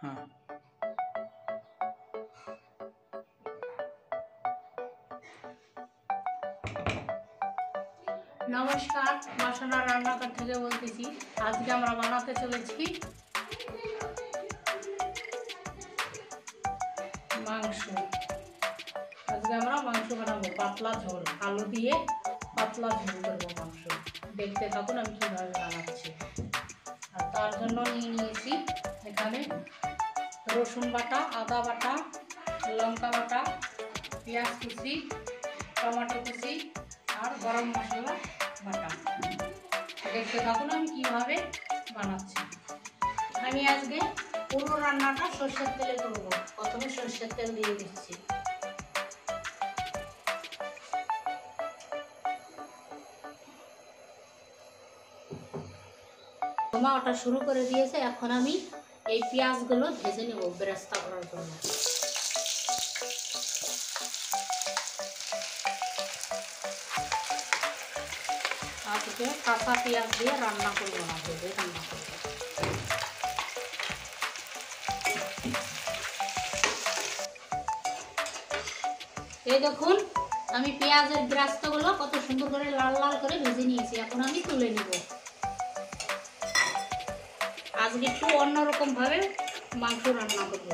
হ্যাঁ। নমস্কার, বাসনা রান্নাঘর থেকে বলতেছি। আজকে আমরা বানাতে চলেছি মাংস। আজকে আমরা মাংস বানাবো, পাতলা ঝোল, আলু দিয়ে পাতলা ঝোল করবো মাংস। দেখতে থাকুন আমি কীভাবে বানাচ্ছি। আর তার জন্য নিয়েছি এখানে রসুন বাটা, আদা বাটা, লঙ্কা বাটা, পেঁয়াজ কুচি, টমেটো কুচি আর গরম মশলা বাটা। দেখতে থাকুন আমি কীভাবে বানাচ্ছি। আমি আজকে পুরো রান্নাটা সর্ষের তেলে করবো। প্রথমে সর্ষের তেল দিয়ে দিচ্ছি। ওটা শুরু করে দিয়েছে। এখন আমি এই পেঁয়াজগুলো ভেজে নেব বেরেস্তা করার জন্য। আজকে কাঁচা পেঁয়াজ দিয়ে রান্না করবো না, ভেজে রান্না করবো। এই দেখুন আমি পেঁয়াজের বেরেস্তাগুলো কত সুন্দর করে লাল লাল করে ভেজে নিয়েছি। এখন আমি তুলে নিব। আজকে একটু অন্যরকম ভাবে মাংস রান্না করবো।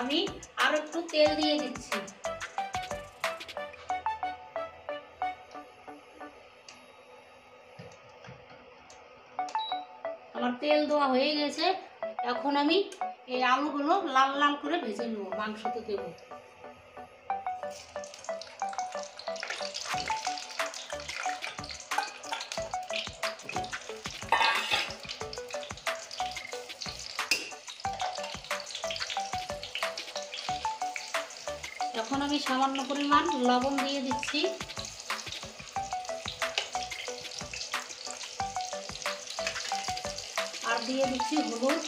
আমি আর একটু তেল দিয়ে দিচ্ছি। আমার তেল দেওয়া হয়ে গেছে। এখন আমি এই আলুগুলো লাল লাল করে ভেজে নেব, মাংসতে দেব। এখন আমি সামান্য পরিমাণ লবণ দিয়ে দিচ্ছি। আর দিয়ে দিচ্ছি হলুদ,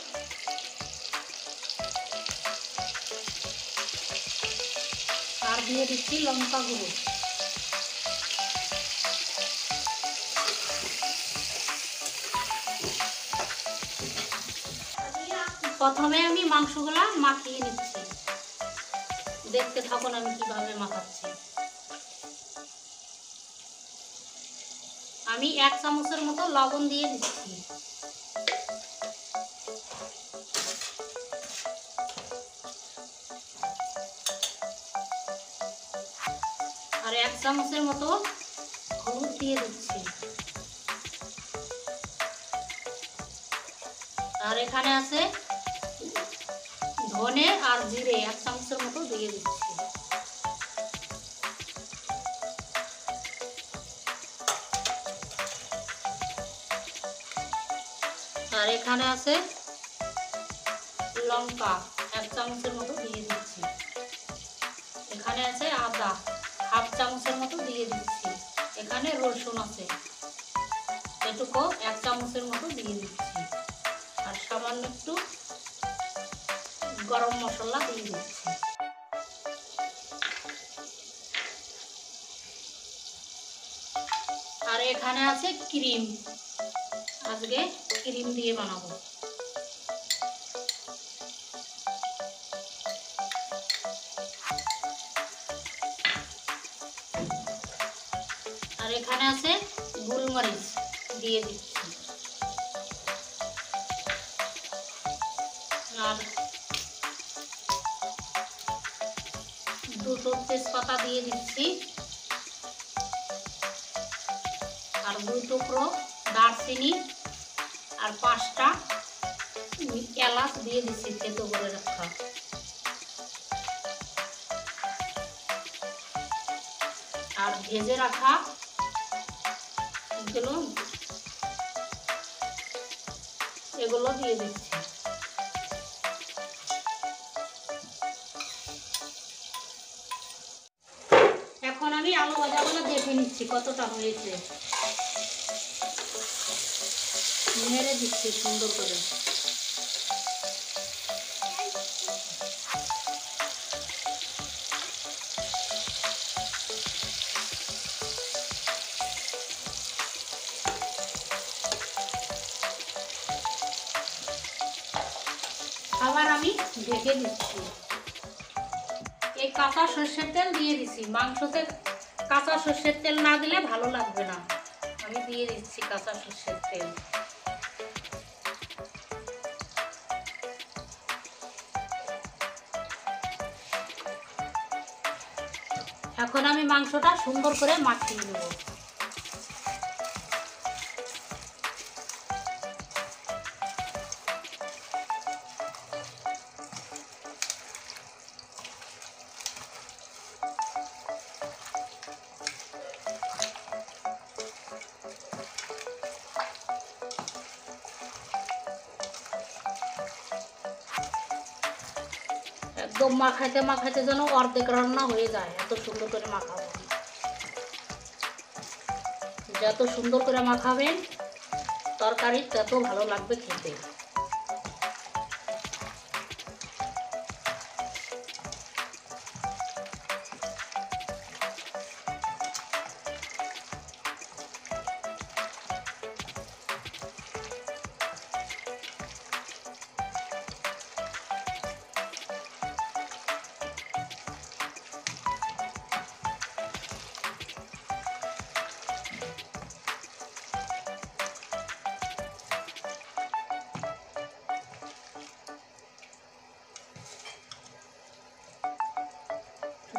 আর দিয়ে দিচ্ছি লঙ্কা গুঁড়ো। প্রথমে আমি মাংসগুলা মাখিয়ে নিচ্ছি। দেখতে থাকুন আমি কিভাবে মাখাচ্ছি। আমি 1 চামচের মতো লবণ দিয়ে দিচ্ছি। আর 1 চামচের মতো হলুদ দিয়ে দিচ্ছি। আর এখানে আছে ধনে আর জিরে 1 চামচের মতো দিয়ে দিচ্ছি। আর এখানে আছে লঙ্কা 1 চামচের মতো দিয়ে দিচ্ছি। এখানে আছে আদা 1/2 চামচের মতো দিয়ে দিচ্ছি। এখানে রসুন আছে এটুকু 1 চামচের মতো দিয়ে দিচ্ছি। আর সামান্য একটু গরম মশলা দিয়ে দিচ্ছি। আর এখানে আছে ক্রিম, আজকে ক্রিম দিয়ে বানাবো। আর এখানে আছে গোলমরিচ দিয়ে দিচ্ছি। আর 2 তেজপাতা দিয়ে দিচ্ছি। আর 2 টুকরো দারচিনি আর 5টা এলাচ দিয়ে দিচ্ছি থেতো করে রাখা। আর ভেজে রাখা এগুলো দিয়ে দিচ্ছি। এখন আমি আলু ভাজাগুলো দেখে নিচ্ছি কতটা হয়েছে। নেড়ে দিচ্ছি সুন্দর করে। আবার আমি ঢেকে দিচ্ছি। এই কাঁচা সর্ষের তেল দিয়ে দিচ্ছি, মাংসতে কাঁচা সর্ষের তেল না দিলে ভালো লাগবে না। আমি দিয়ে দিচ্ছি কাঁচা সর্ষের তেল। এখন আমি মাংসটা সুন্দর করে মাখিয়ে নেব। একদম মাখাইতে মাখাইতে যেন অর্ধেক রান্না হয়ে যায়, এত সুন্দর করে মাখাবো। যত সুন্দর করে মাখাবেন তরকারি তত ভালো লাগবে খেতে।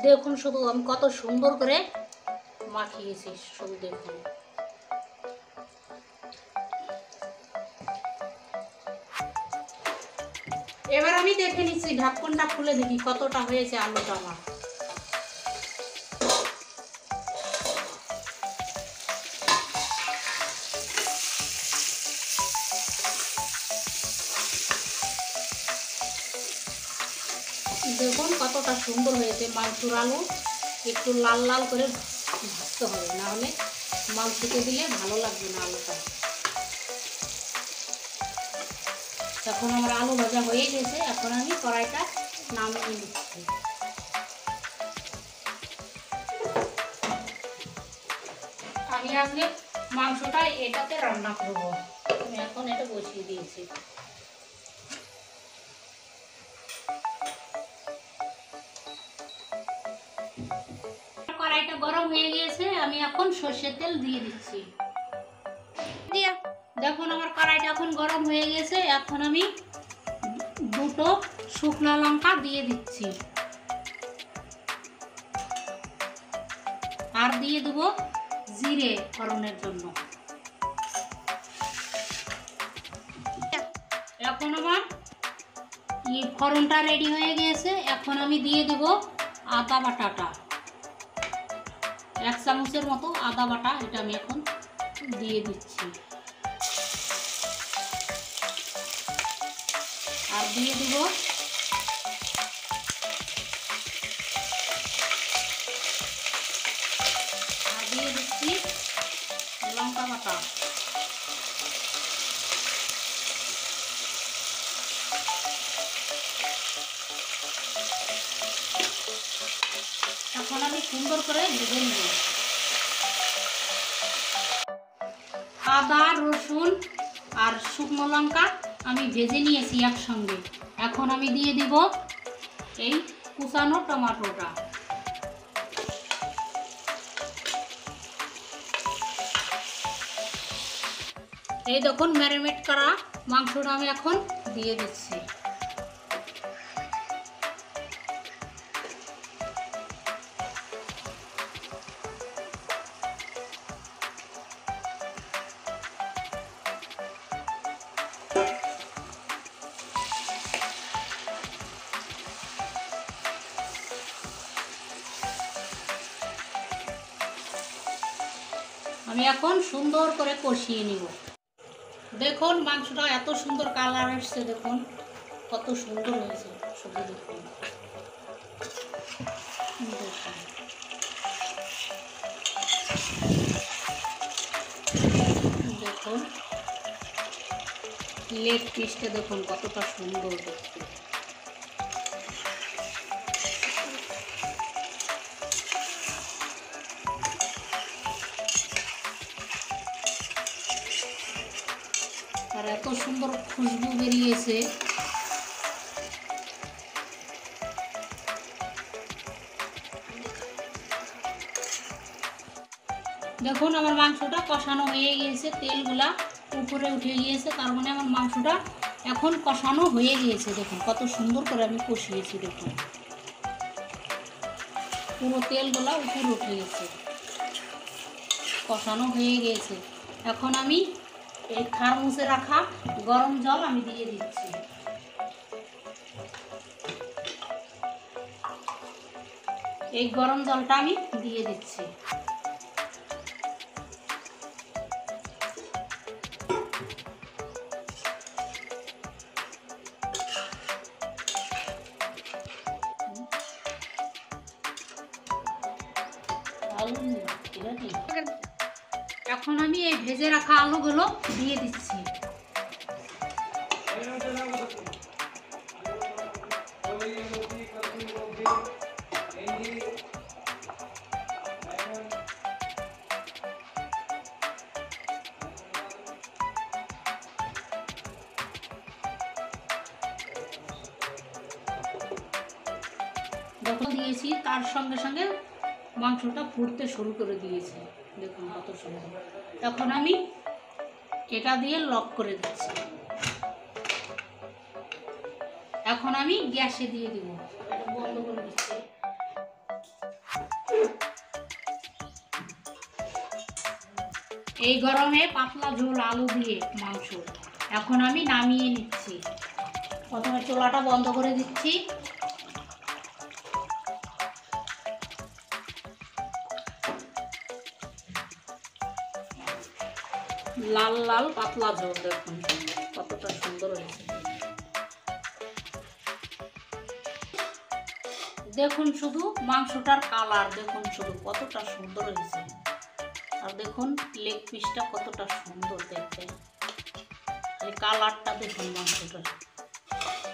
দেখুন শুধু আমি কত সুন্দর করে মাখিয়েছি, শুধু দেখুন। এবার আমি দেখে নিচ্ছি, ঢাকনটা খুলে দেখি কতটা হয়েছে আলুটা আমার। দেখুন কতটা সুন্দর হয়েছে। মাংসর আলু একটু লাল লাল করে ভাজতে হবে, না হলে মাংসতে দিলে ভালো লাগবে না আলুটা। এখন আমার আলু ভাজা হয়ে গেছে, এখন আমি কড়াইটা নামিয়ে নিচ্ছি। আমি আজকে মাংসটা এটাতে রান্না করবো। আমি এখন এটা বসিয়ে দিয়েছি। কড়াইটা গরম হয়ে গিয়েছে, আমি এখন সর্ষের তেল দিয়ে দিচ্ছি। দেখুন আমার কড়াইটা এখন গরম হয়ে গেছে, এখন আমি দুটো শুকনো লঙ্কা দিয়ে দিচ্ছি, আর দিয়ে দেব জিরে ফোড়নের জন্য। এখন আমার ফোড়নটা রেডি হয়ে গিয়েছে, এখন আমি দিয়ে দেব আদা বাটাটা, 1 চামচের মতো আদা বাটা, এটা আমি এখন দিয়ে দিচ্ছি। আর দিয়ে দিব দিচ্ছি লঙ্কা বাটা। এখন আমি সুন্দর করে ভেজে নেব। আদা রসুন আর শুকনো লঙ্কা আমি ভেজে নিয়েছি একসঙ্গে। এখন আমি দিয়ে দিব এই কুচানো টমেটোটা। এই দেখুন ম্যারিনেট করা মাংসটা আমি এখন দিয়ে দিচ্ছি। আমি এখন সুন্দর করে কষিয়ে নিব। দেখুন মাংসটা এত সুন্দর কালার আসছে, দেখুন কত সুন্দর হয়েছে, শুধু দেখুন। দেখুন লেগ পিসটা দেখুন কতটা সুন্দর দেখতে। আর এত সুন্দর খুশবু বেরিয়েছে, দেখুন আমার মাংসটা কষানো হয়ে গিয়েছে, তেলগুলা উপরে উঠে গিয়েছে, তার মানে আমার মাংসটা এখন কষানো হয়ে গিয়েছে। দেখুন কত সুন্দর করে আমি কষিয়েছি, দেখুন পুরো তেলগুলা উপরে উঠে গেছে, কষানো হয়ে গিয়েছে। এখন আমি এই থার্মোসে রাখা গরম জল আমি দিয়ে দিচ্ছি। এই গরম জলটা আমি দিয়ে দিচ্ছি। এখন আমি এই ভেজে রাখা আলুগুলো দিয়ে দিচ্ছি। যখন দিয়েছি তার সঙ্গে সঙ্গে মাংসটা ফুটতে শুরু করে দিয়েছে, দেখুন কত সুন্দর। এখন আমি এটা দিয়ে লক করে দিচ্ছি। এখন আমি গ্যাসে দিয়ে দিব, এটা বন্ধ করে দিচ্ছি। এই গরমে পাতলা ঝোল আলু দিয়ে মাংস এখন আমি নামিয়ে নিচ্ছি। প্রথমে চুলাটা বন্ধ করে দিচ্ছি। লাল লাল পাতলা ঝোল, দেখুন কতটা সুন্দর হয়েছে। দেখুন শুধু মাংসটার কালার, দেখুন শুধু কতটা সুন্দর হয়েছে। আর দেখুন লেগ পিসটা কতটা সুন্দর দেখতে, এই কালারটা দেখুন মাংসটার।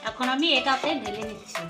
এখন আমি এটাতে ঢেলে নিচ্ছি।